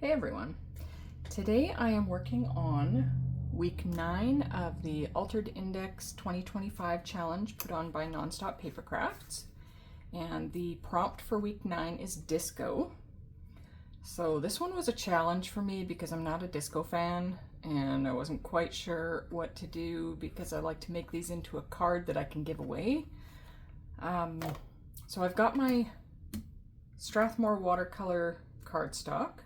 Hey everyone. Today I am working on week 9 of the Altered Index 2025 challenge put on by Nonstop Paper Crafts. And the prompt for week 9 is disco. So this one was a challenge for me because I'm not a disco fan and I wasn't quite sure what to do because I like to make these into a card that I can give away. So I've got my Strathmore watercolor cardstock.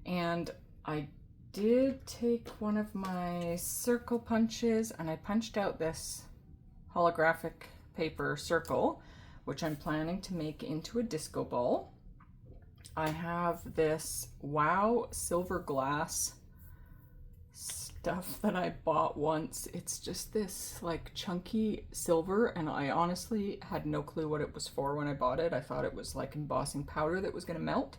And I did take one of my circle punches and I punched out this holographic paper circle, which I'm planning to make into a disco ball. I have this wow silver glass stuff that I bought once. It's just this like chunky silver, and I honestly had no clue what it was for when I bought it. I thought it was like embossing powder that was going to melt,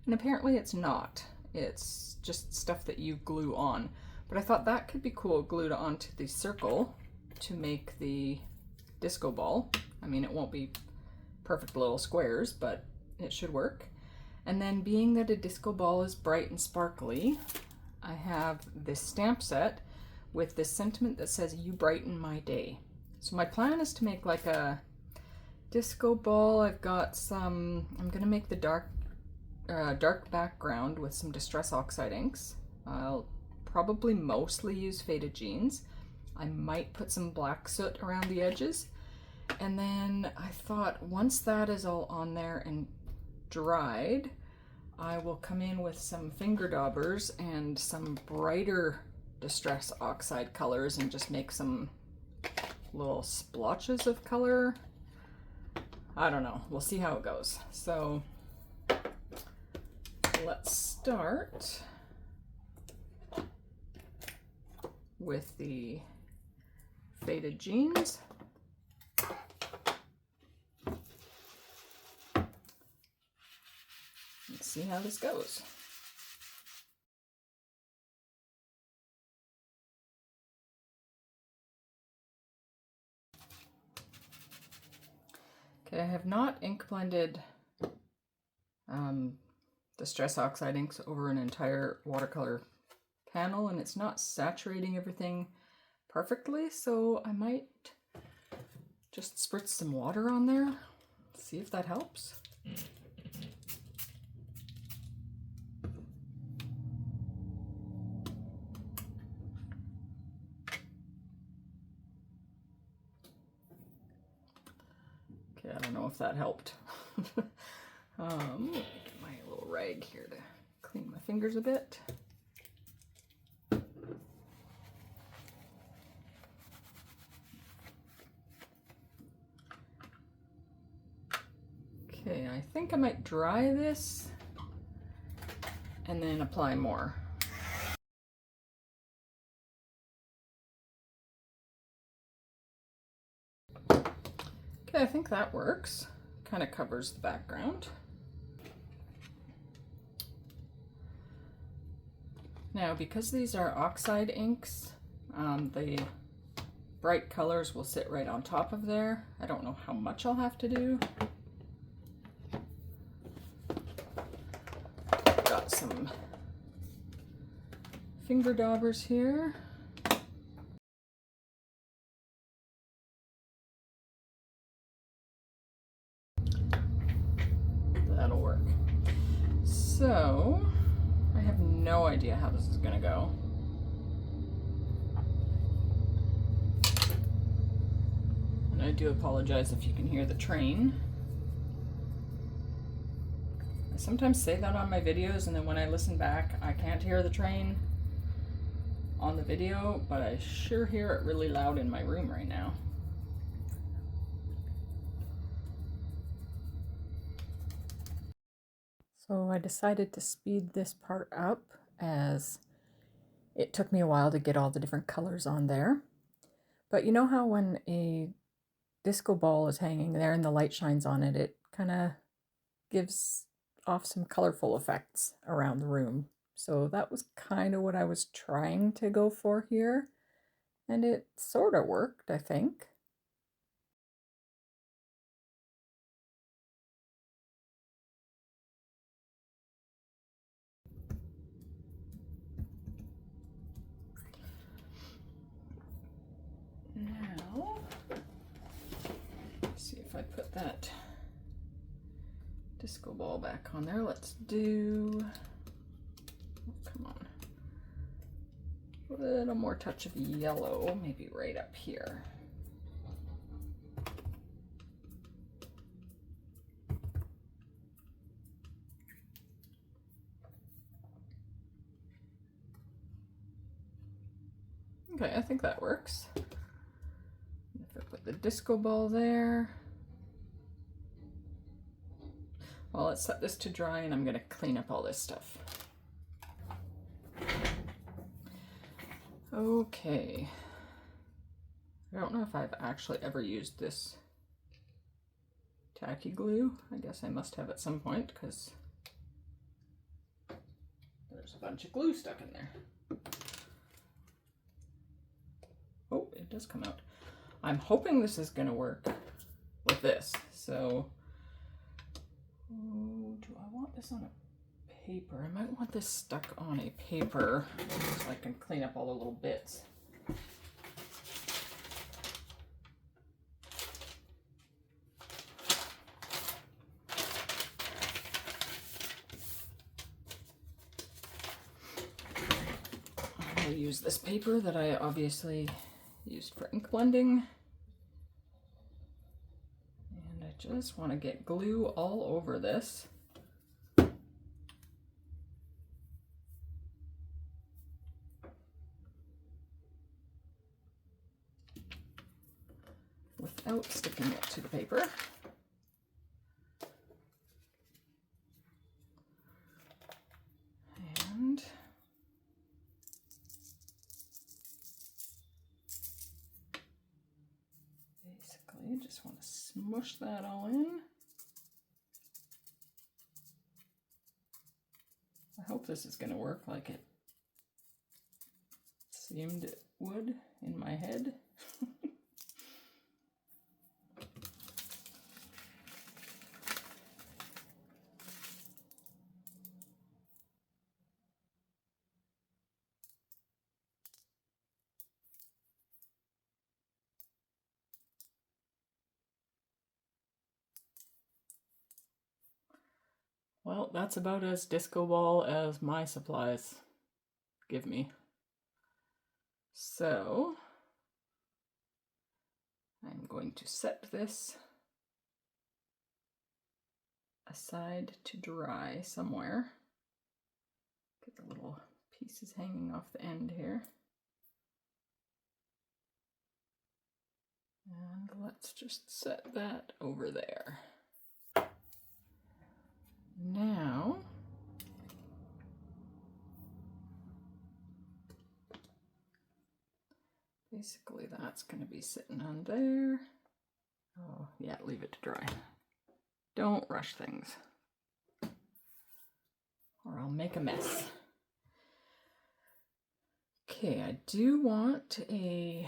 and apparently it's not. It's just stuff that you glue on. But I thought that could be cool glued onto the circle to make the disco ball. I mean, it won't be perfect little squares, but it should work. And then being that a disco ball is bright and sparkly, I have this stamp set with this sentiment that says, "You brighten my day." So my plan is to make like a disco ball. I've got some, I'm gonna make the dark background with some Distress Oxide inks. I'll probably mostly use Faded Jeans. I might put some black soot around the edges. And then I thought once that is all on there and dried, I will come in with some finger daubers and some brighter Distress Oxide colors and just make some little splotches of color. I don't know, we'll see how it goes. So let's start with the Faded Jeans. Let's see how this goes. Okay, I have not ink blended Distress Oxide inks over an entire watercolor panel, and it's not saturating everything perfectly, so I might just spritz some water on there, see if that helps. Okay, I don't know if that helped. Let me get my little rag here to clean my fingers a bit. Okay, I think I might dry this and then apply more. Okay, I think that works. Kind of covers the background. Now, because these are oxide inks, the bright colors will sit right on top of there. I don't know how much I'll have to do. Got some finger daubers here. That'll work. So, I have no idea how this is gonna go. And I do apologize if you can hear the train. I sometimes say that on my videos, and then when I listen back, I can't hear the train on the video, but I sure hear it really loud in my room right now. So I decided to speed this part up as it took me a while to get all the different colors on there. But you know how when a disco ball is hanging there and the light shines on it, it kind of gives off some colorful effects around the room. So that was kind of what I was trying to go for here. And it sort of worked, I think. I put that disco ball back on there. Let's do, oh, come on, a little more touch of yellow, maybe right up here. Okay, I think that works. If I put the disco ball there. Well, let's set this to dry and I'm gonna clean up all this stuff. Okay. I don't know if I've actually ever used this tacky glue. I guess I must have at some point because there's a bunch of glue stuck in there. Oh, it does come out. I'm hoping this is gonna work with this. So, do I want this on a paper? I might want this stuck on a paper so I can clean up all the little bits. I'll use this paper that I obviously used for ink blending. And I just want to get glue all over this. Without sticking it to the paper. And basically just want to smush that all in. I hope this is going to work like it seemed it would in my head. Well, that's about as disco ball as my supplies give me. So, I'm going to set this aside to dry somewhere. Get the little pieces hanging off the end here. And let's just set that over there. Now, basically that's going to be sitting on there. Oh, yeah, leave it to dry. Don't rush things, or I'll make a mess. Okay, I do want a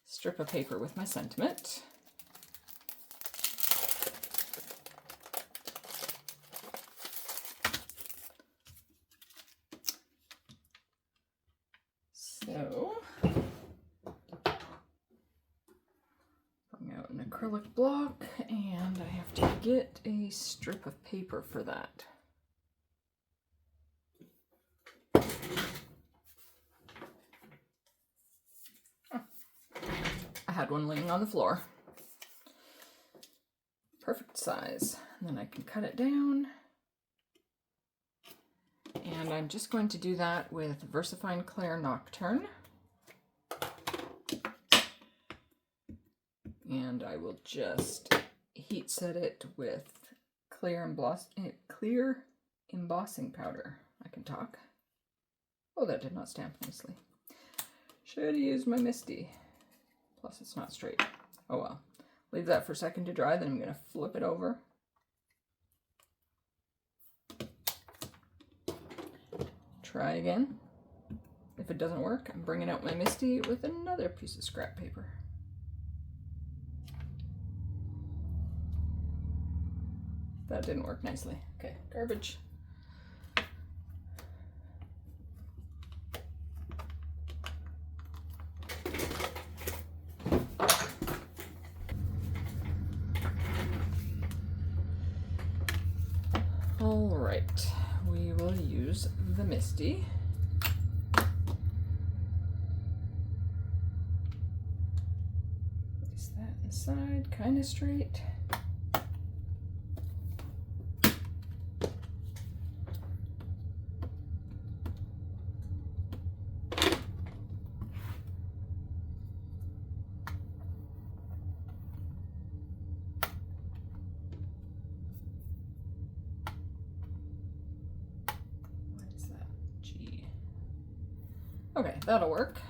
strip of paper with my sentiment. So, bring out an acrylic block, and I have to get a strip of paper for that. I had one laying on the floor. Perfect size. And then I can cut it down. And I'm just going to do that with VersaFine Clair Nocturne. And I will just heat set it with clear embossing powder. I can talk. Oh, that did not stamp nicely. Should have used my Misty. Plus it's not straight. Oh well. Leave that for a second to dry, then I'm going to flip it over. Try again. If it doesn't work, I'm bringing out my Misty with another piece of scrap paper. That didn't work nicely. Okay, garbage. All right, we will use the Misty. Place that inside, kind of straight. Okay, that'll work.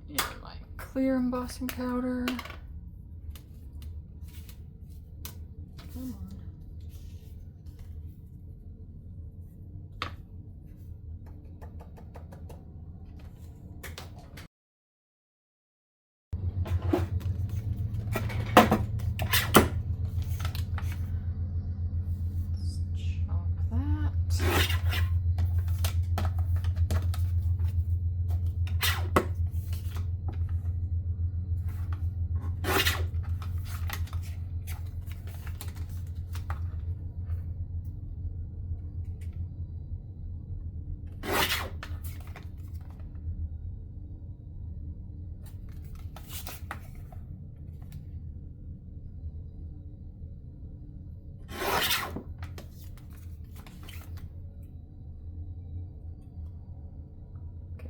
And my clear embossing powder. Come on.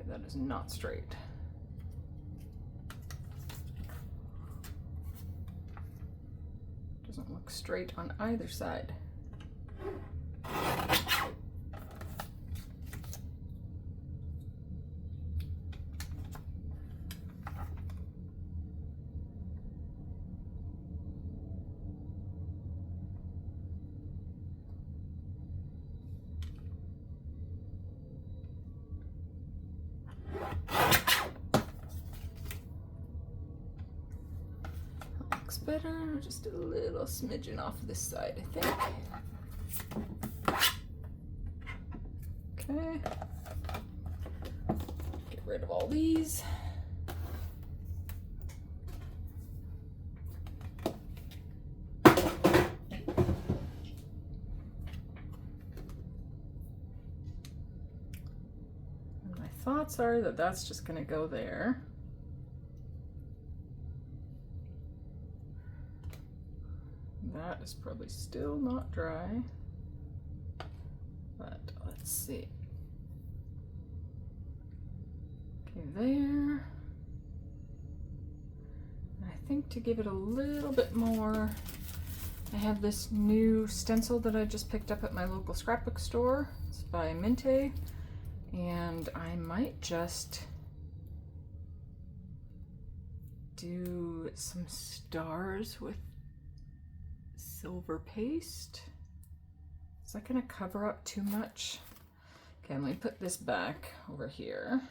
That is not straight. Doesn't look straight on either side. Better, just a little smidgen off this side, I think. Okay. Get rid of all these. And my thoughts are that that's just going to go there. That is probably still not dry, but let's see. Okay, there. And I think to give it a little bit more, I have this new stencil that I just picked up at my local scrapbook store. It's by Minte, and I might just do some stars with silver paste. Is that gonna cover up too much? Okay, let me put this back over here.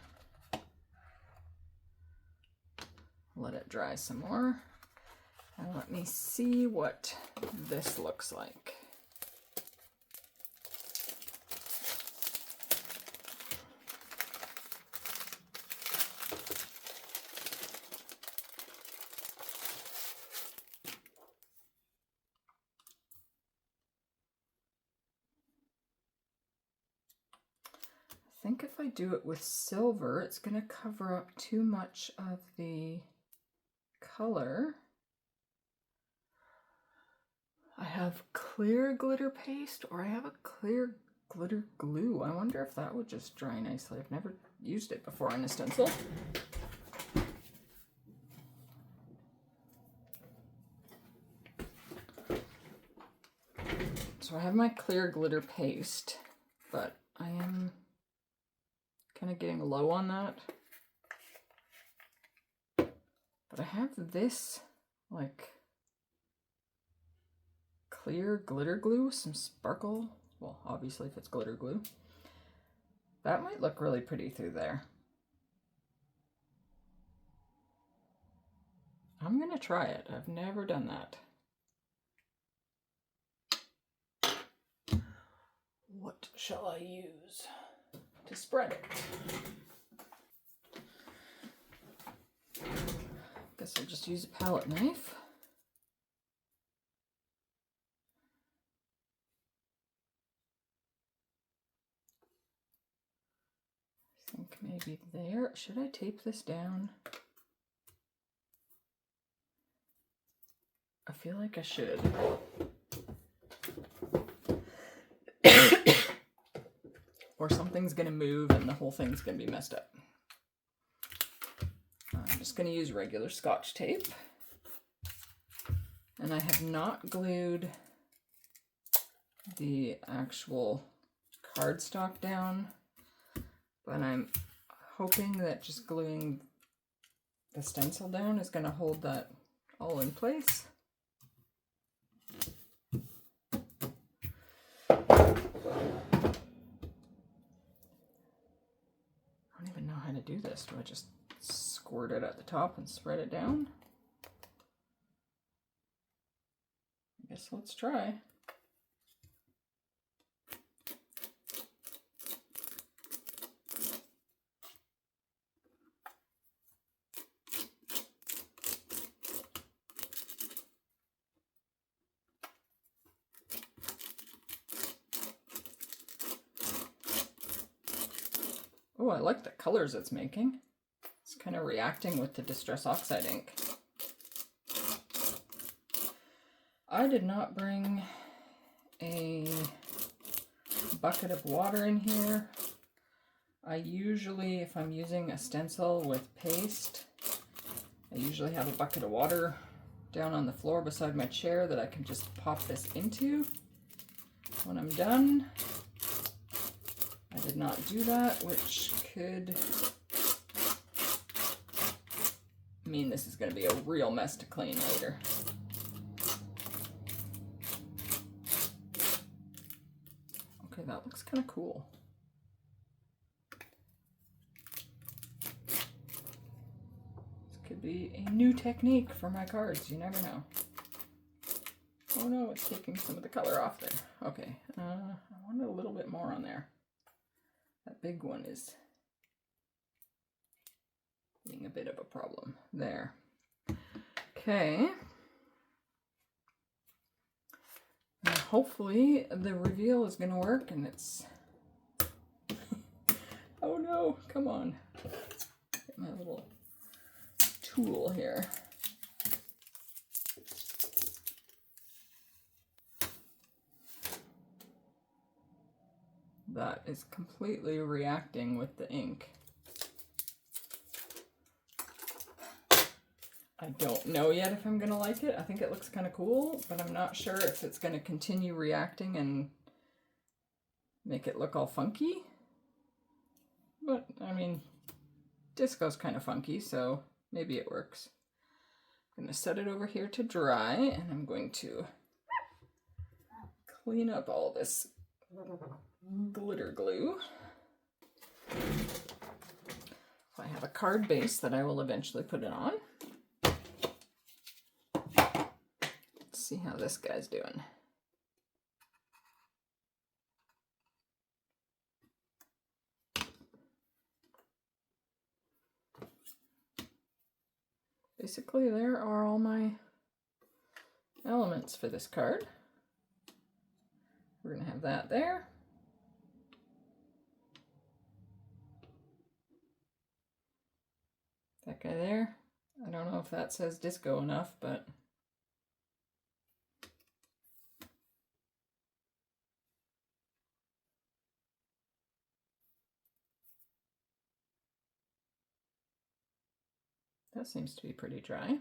Let it dry some more. And let me see what this looks like. I think if I do it with silver, it's going to cover up too much of the color. I have clear glitter paste, or I have a clear glitter glue. I wonder if that would just dry nicely. I've never used it before on a stencil. So I have my clear glitter paste, but I am kind of getting low on that. But I have this like clear glitter glue, some sparkle. Well, obviously if it's glitter glue. That might look really pretty through there. I'm gonna try it. I've never done that. What shall I use to spread it? Guess I'll just use a palette knife. I think maybe there. Should I tape this down? I feel like I should. Or something's gonna move and the whole thing's gonna be messed up. I'm just gonna use regular Scotch tape. And I have not glued the actual cardstock down, but I'm hoping that just gluing the stencil down is gonna hold that all in place. I don't even know how to do this. Do I just squirt it at the top and spread it down? I guess let's try. Oh, I like the colors it's making. It's kind of reacting with the Distress Oxide ink. I did not bring a bucket of water in here. I usually, if I'm using a stencil with paste, I usually have a bucket of water down on the floor beside my chair that I can just pop this into when I'm done. I did not do that, which could mean this is going to be a real mess to clean later. Okay, that looks kind of cool. This could be a new technique for my cards, you never know. Oh no, it's taking some of the color off there. Okay, I wanted a little bit more on there. That big one is being a bit of a problem there. Okay. Now hopefully the reveal is going to work and it's... Oh no, come on. Get my little tool here. That is completely reacting with the ink. I don't know yet if I'm going to like it. I think it looks kind of cool, but I'm not sure if it's going to continue reacting and make it look all funky. But, I mean, disco's kind of funky, so maybe it works. I'm going to set it over here to dry, and I'm going to clean up all this glitter glue. I have a card base that I will eventually put it on. Let's see how this guy's doing. Basically, there are all my elements for this card. We're going to have that there. That guy there. I don't know if that says disco enough, but that seems to be pretty dry.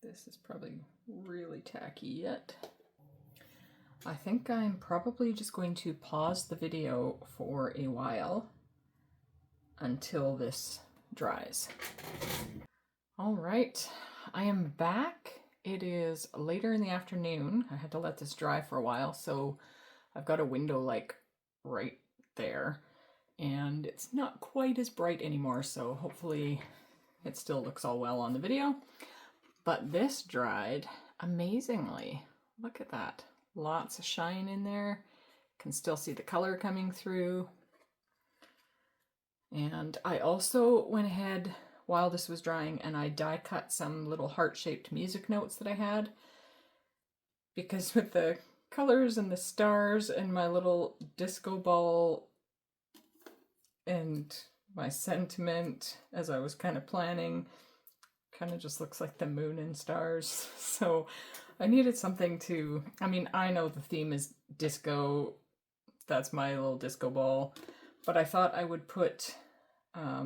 This is probably really tacky yet. I think I'm probably just going to pause the video for a while until this dries. All right, I am back. It is later in the afternoon. I had to let this dry for a while, so I've got a window like right there, and it's not quite as bright anymore, so hopefully it still looks all well on the video. But this dried amazingly. Look at that. Lots of shine in there. Can still see the color coming through. And I also went ahead while this was drying and I die cut some little heart-shaped music notes that I had, because with the colors and the stars and my little disco ball and my sentiment as I was kind of planning, kind of just looks like the moon and stars. So I needed something to, I mean, I know the theme is disco, that's my little disco ball, but I thought I would put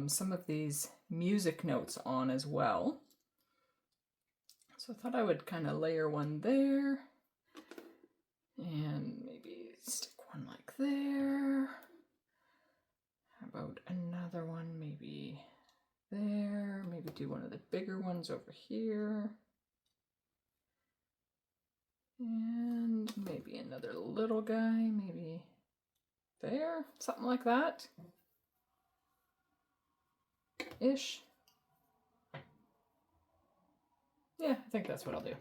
some of these music notes on as well. So I thought I would kind of layer one there and maybe stick one like there. How about another one maybe there? Maybe do one of the bigger ones over here. And maybe another little guy, maybe there, something like that. Ish. Yeah, I think that's what I'll do.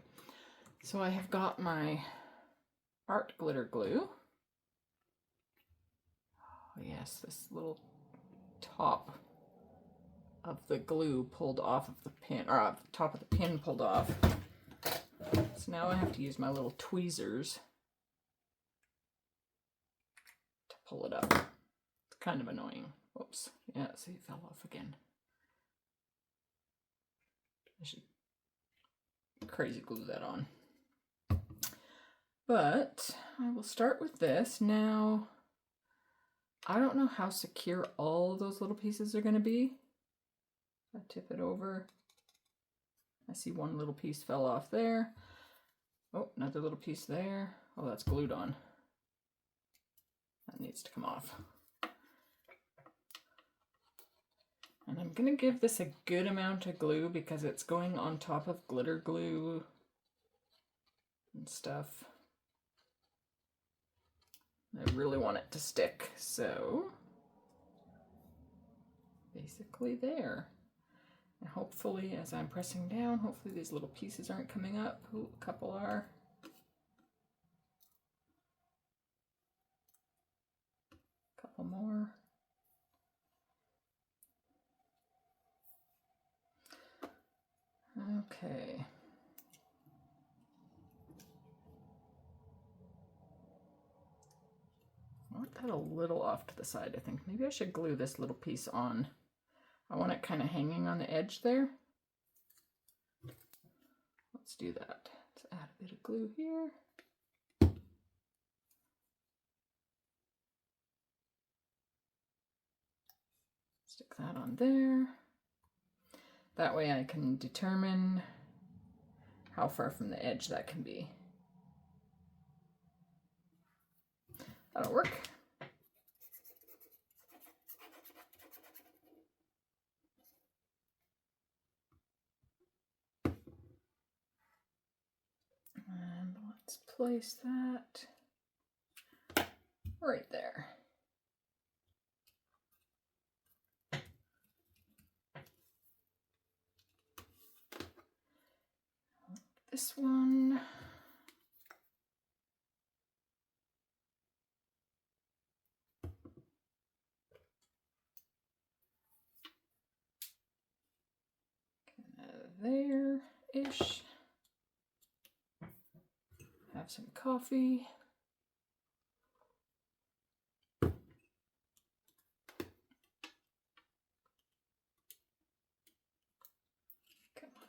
So I have got my art glitter glue. Oh yes, this little top of the glue pulled off of the pin, or the top of the pin pulled off. So now I have to use my little tweezers to pull it up. It's kind of annoying. Whoops. Yeah, see, it fell off again. I should crazy glue that on. But I will start with this. Now, I don't know how secure all of those little pieces are going to be. I tip it over. I see one little piece fell off there. Oh, another little piece there. Oh, that's glued on. That needs to come off. And I'm going to give this a good amount of glue because it's going on top of glitter glue and stuff. I really want it to stick, so basically there. And hopefully, as I'm pressing down, hopefully these little pieces aren't coming up. Ooh, a couple are. A couple more. Okay. I want that a little off to the side, I think. Maybe I should glue this little piece on. I want it kind of hanging on the edge there. Let's do that. Let's add a bit of glue here. Stick that on there. That way I can determine how far from the edge that can be. That'll work. And let's place that right there. This one. There-ish. Have some coffee. Come on.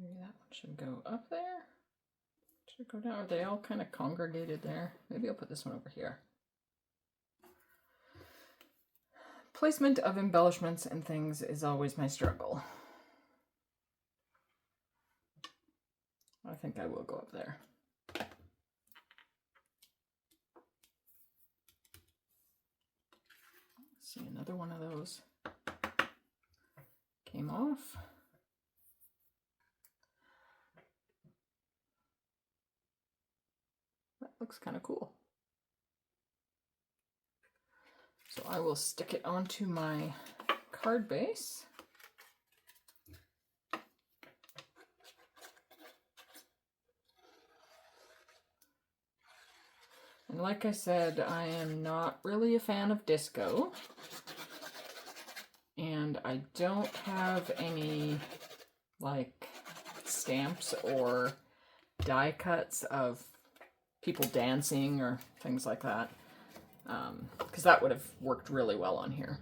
Maybe that one should go up there. Should I go down? Are they all kind of congregated there? Maybe I'll put this one over here. Placement of embellishments and things is always my struggle. I think I will go up there. See, another one of those came off. That looks kind of cool. So I will stick it onto my card base. And like I said, I am not really a fan of disco. And I don't have any like stamps or die cuts of people dancing or things like that. Because that would have worked really well on here.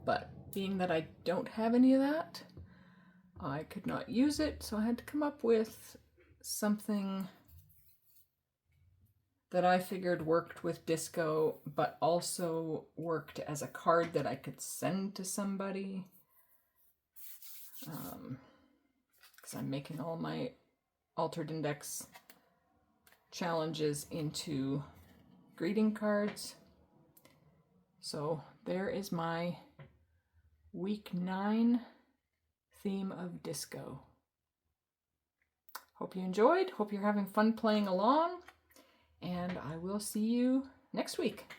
But being that I don't have any of that, I could not use it, so I had to come up with something that I figured worked with disco, but also worked as a card that I could send to somebody. Because I'm making all my Altered Index challenges into greeting cards. So there is my week 9 theme of disco. Hope you enjoyed. Hope you're having fun playing along. And I will see you next week.